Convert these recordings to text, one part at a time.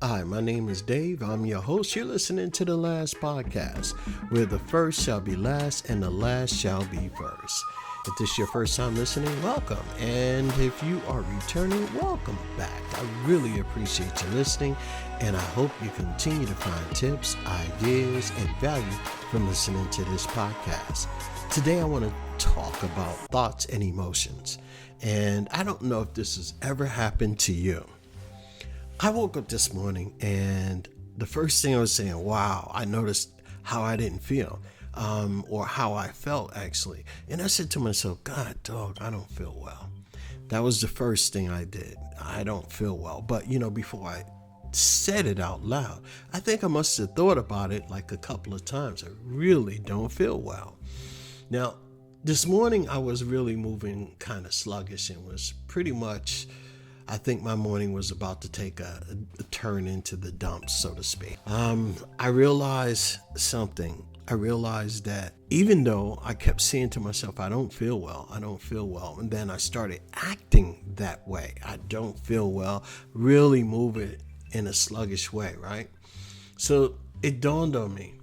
Hi, my name is Dave. I'm your host. You're listening to The Last Podcast, where the first shall be last and the last shall be first. If this is your first time listening, welcome. And if you are returning, welcome back. I really appreciate you listening, and I hope you continue to find tips, ideas, and value from listening to this podcast. Today, I want to talk about thoughts and emotions. And I don't know if this has ever happened to you. I woke up this morning and the first thing I was saying, wow, I noticed how I didn't feel, or how I felt actually. And I said to myself, God, dog, I don't feel well. That was the first thing I did. I don't feel well. But, before I said it out loud, I think I must have thought about it like a couple of times. I really don't feel well. Now, this morning I was really moving kind of sluggish and was pretty much, I think my morning was about to take a turn into the dumps, so to speak. I realized something. I realized that even though I kept saying to myself, I don't feel well. And then I started acting that way. I don't feel well, really moving in a sluggish way, right? So it dawned on me,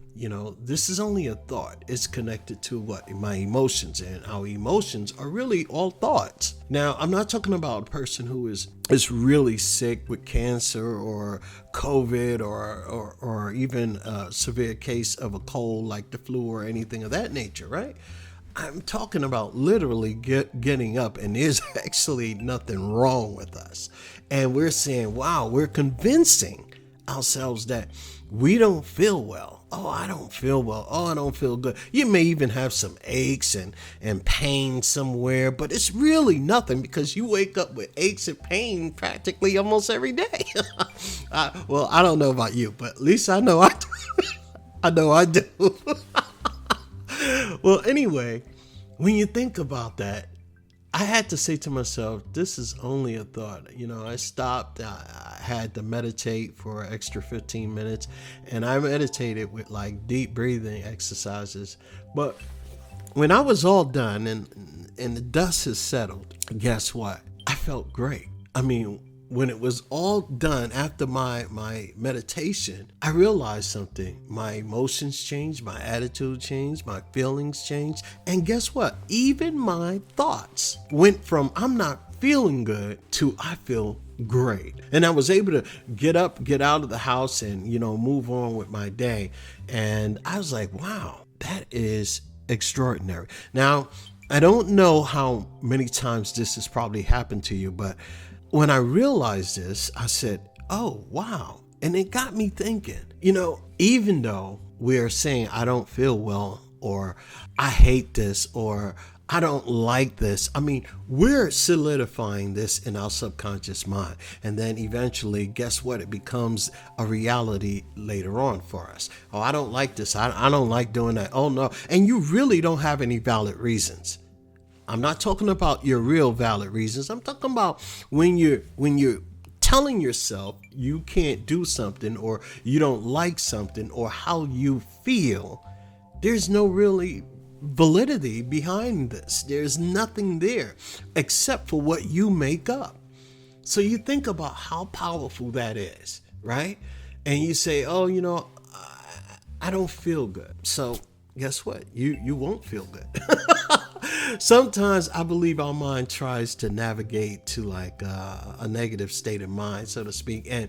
this is only a thought. It's connected to what? My emotions, and our emotions are really all thoughts. Now, I'm not talking about a person who is really sick with cancer or COVID or even a severe case of a cold like the flu or anything of that nature, right? I'm talking about literally getting up, and there's actually nothing wrong with us. And we're saying, wow, we're convincing ourselves that we don't feel well. Oh, I don't feel well. Oh, I don't feel good. You may even have some aches and pain somewhere, but it's really nothing because you wake up with aches and pain practically almost every day. Well, I don't know about you, but at least I know I do. I know I do. Well, anyway, when you think about that, I had to say to myself, this is only a thought. I stopped. I had to meditate for an extra 15 minutes, and I meditated with like deep breathing exercises. But when I was all done and the dust has settled, guess what? I felt great. When it was all done after my meditation, I realized something. My emotions changed, my attitude changed, my feelings changed. And guess what? Even my thoughts went from I'm not feeling good to I feel great. And I was able to get up, get out of the house and, move on with my day. And I was like, wow, that is extraordinary. Now, I don't know how many times this has probably happened to you, but when I realized this, I said, oh, wow. And it got me thinking, even though we're saying I don't feel well, or I hate this, or I don't like this. We're solidifying this in our subconscious mind. And then eventually, guess what? It becomes a reality later on for us. Oh, I don't like this. I don't like doing that. Oh, no. And you really don't have any valid reasons. I'm not talking about your real valid reasons. I'm talking about when you're telling yourself you can't do something, or you don't like something, or how you feel. There's no really validity behind this. There's nothing there except for what you make up. So you think about how powerful that is, right? And you say, oh, I don't feel good. So guess what? You won't feel good. Sometimes I believe our mind tries to navigate to like a negative state of mind, so to speak. And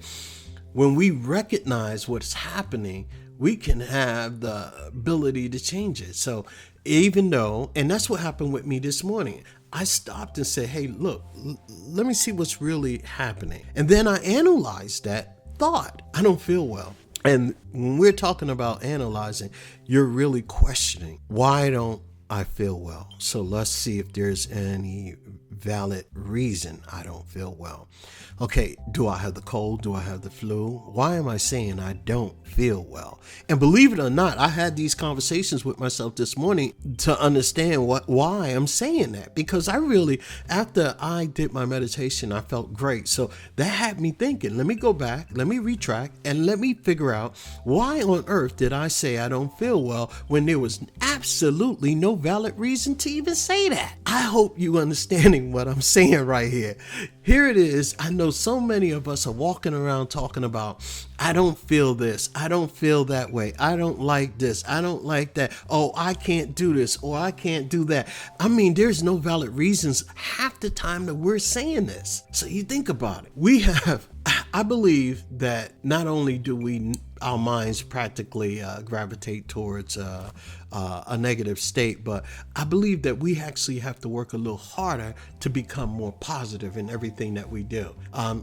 when we recognize what's happening, we can have the ability to change it. So even though, and that's what happened with me this morning, I stopped and said, hey, look, let me see what's really happening. And then I analyzed that thought. I don't feel well. And when we're talking about analyzing, you're really questioning, why don't I feel well? So let's see if there's any valid reason I don't feel well. Okay, do I have the cold? Do I have the flu? Why am I saying I don't feel well? And believe it or not, I had these conversations with myself this morning to understand why I'm saying that. Because I really, after I did my meditation, I felt great. So that had me thinking, let me go back, let me retract, and let me figure out why on earth did I say I don't feel well when there was absolutely no valid reason to even say that. I hope you understanding understanding what I'm saying right here. Here it is. I know so many of us are walking around talking about, I don't feel this. I don't feel that way. I don't like this. I don't like that. Oh, I can't do this or I can't do that. I mean, there's no valid reasons half the time that we're saying this. So you think about it. I believe that not only do our minds practically gravitate towards a negative state, but I believe that we actually have to work a little harder to become more positive in everything that we do.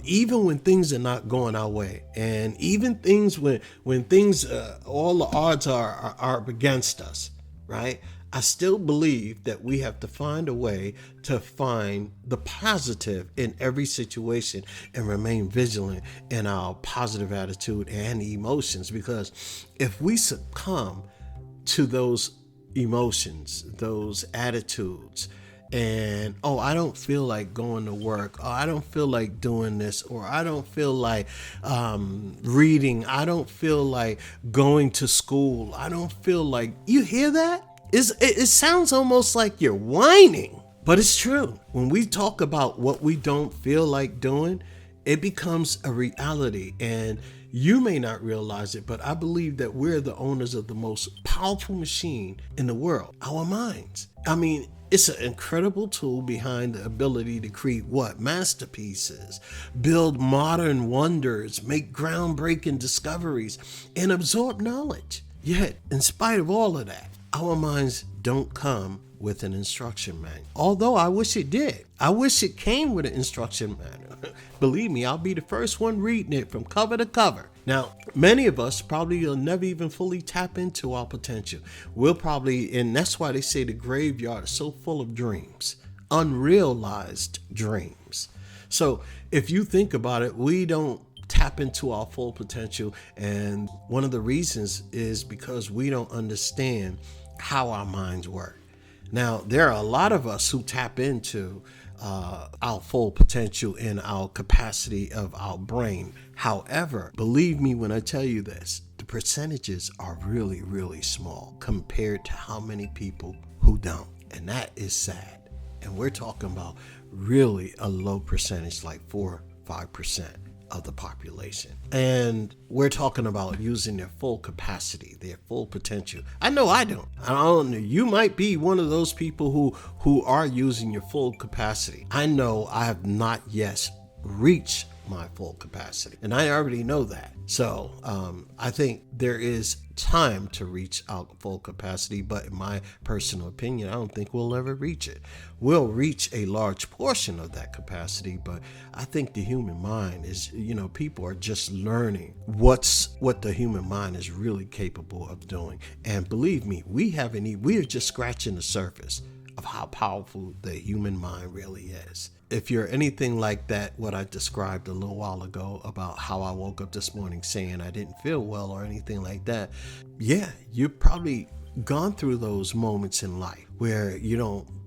Even when things are not going our way, and even things when things, all the odds are against us, right? I still believe that we have to find a way to find the positive in every situation and remain vigilant in our positive attitude and emotions. Because if we succumb to those emotions, those attitudes, and I don't feel like going to work, or I don't feel like doing this, or I don't feel like reading, I don't feel like going to school, I don't feel like, you hear that? It sounds almost like you're whining, but it's true. When we talk about what we don't feel like doing, it becomes a reality. And you may not realize it, but I believe that we're the owners of the most powerful machine in the world, our minds. I mean, it's an incredible tool behind the ability to create masterpieces, build modern wonders, make groundbreaking discoveries, and absorb knowledge. Yet, in spite of all of that, our minds don't come with an instruction manual. Although I wish it did. I wish it came with an instruction manual. Believe me, I'll be the first one reading it from cover to cover. Now, many of us probably will never even fully tap into our potential. And that's why they say the graveyard is so full of dreams, unrealized dreams. So if you think about it, we don't tap into our full potential. And one of the reasons is because we don't understand how our minds work. Now, there are a lot of us who tap into our full potential and our capacity of our brain. However, believe me when I tell you this, the percentages are really, really small compared to how many people who don't. And that is sad. And we're talking about really a low percentage, like 4-5% of the population. And we're talking about using their full capacity, their full potential. I know I don't. I don't know. You might be one of those people who are using your full capacity. I know I have not yet reached my full capacity, and I already know that. So I think there is time to reach our full capacity, but in my personal opinion, I don't think we'll ever reach it. We'll reach a large portion of that capacity, but I think the human mind is, people are just learning what the human mind is really capable of doing. And believe me, we are just scratching the surface of how powerful the human mind really is. If you're anything like that, what I described a little while ago about how I woke up this morning saying I didn't feel well or anything like that, yeah, you've probably gone through those moments in life where you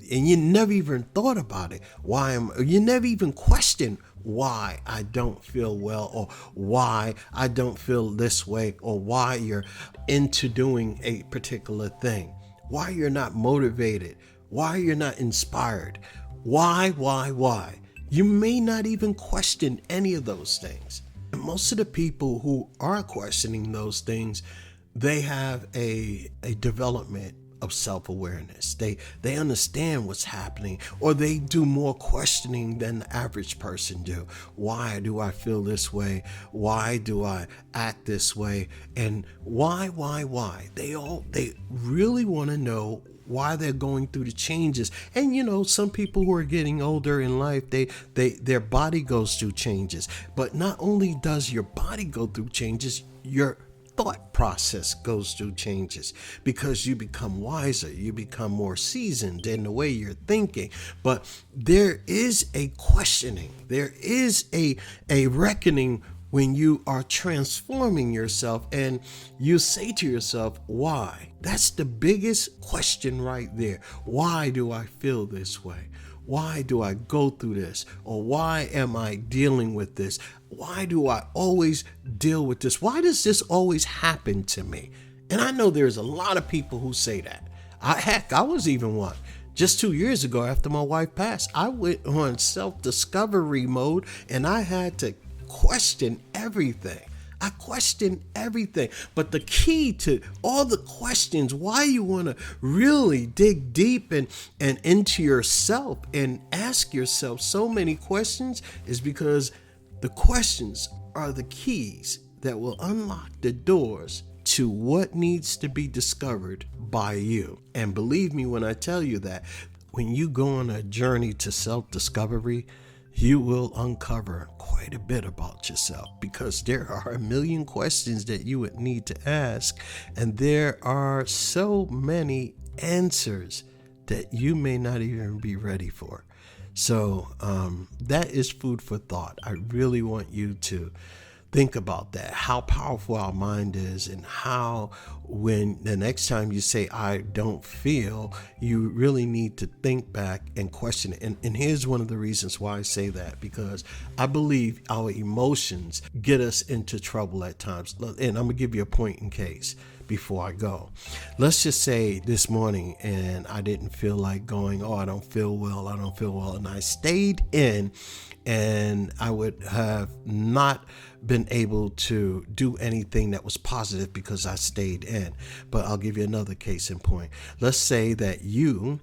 never even thought about it. You never even questioned why I don't feel well, or why I don't feel this way, or why you're into doing a particular thing, why you're not motivated, why you're not inspired. Why? You may not even question any of those things. And most of the people who are questioning those things, they have a development of self-awareness. They understand what's happening, or they do more questioning than the average person do. Why do I feel this way? Why do I act this way? And why? They really want to know why they're going through the changes. And some people who are getting older in life, their body goes through changes. But not only does your body go through changes, your thought process goes through changes, because you become wiser, you become more seasoned in the way you're thinking. But there is a questioning, there is a reckoning when you are transforming yourself, and you say to yourself, why? That's the biggest question right there. Why do I feel this way? Why do I go through this? Or why am I dealing with this? Why do I always deal with this? Why does this always happen to me? And I know there's a lot of people who say that. I was even one. Just 2 years ago, after my wife passed, I went on self-discovery mode and I had to question everything. I questioned everything. But the key to all the questions, why you want to really dig deep and into yourself and ask yourself so many questions, is because the questions are the keys that will unlock the doors to what needs to be discovered by you. And believe me when I tell you that when you go on a journey to self-discovery, you will uncover quite a bit about yourself, because there are a million questions that you would need to ask, and there are so many answers that you may not even be ready for. So that is food for thought. I really want you to think about that, how powerful our mind is, and how when the next time you say, I don't feel, you really need to think back and question it. And here's one of the reasons why I say that, because I believe our emotions get us into trouble at times. And I'm going to give you a point in case before I go. Let's just say this morning and I didn't feel like going, I don't feel well. And I stayed in, and I would have not been able to do anything that was positive because I stayed in. But I'll give you another case in point. Let's say that you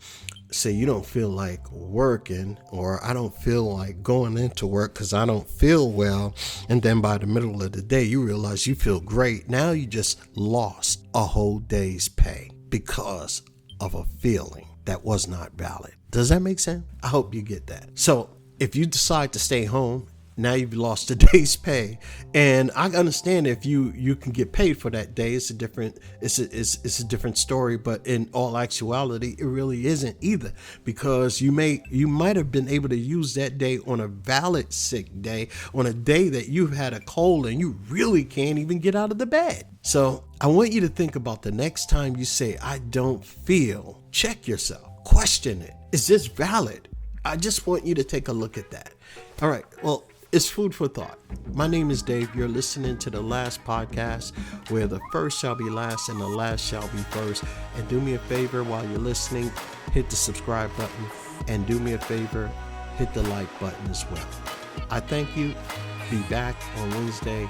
say you don't feel like working, or I don't feel like going into work because I don't feel well. And then by the middle of the day, you realize you feel great. Now you just lost a whole day's pay because of a feeling that was not valid. Does that make sense? I hope you get that. So if you decide to stay home, now you've lost a day's pay. And I understand if you can get paid for that day, it's a different story. But in all actuality, it really isn't either, because you might have been able to use that day on a valid sick day, on a day that you've had a cold and you really can't even get out of the bed. So I want you to think about the next time you say, I don't feel, check yourself, question it. Is this valid? I just want you to take a look at that. All right. Well, it's food for thought. My name is Dave. You're listening to the last podcast, where the first shall be last and the last shall be first. And do me a favor while you're listening, hit the subscribe button, and do me a favor, hit the like button as well. I thank you. Be back on Wednesday.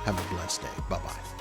Have a blessed day. Bye-bye.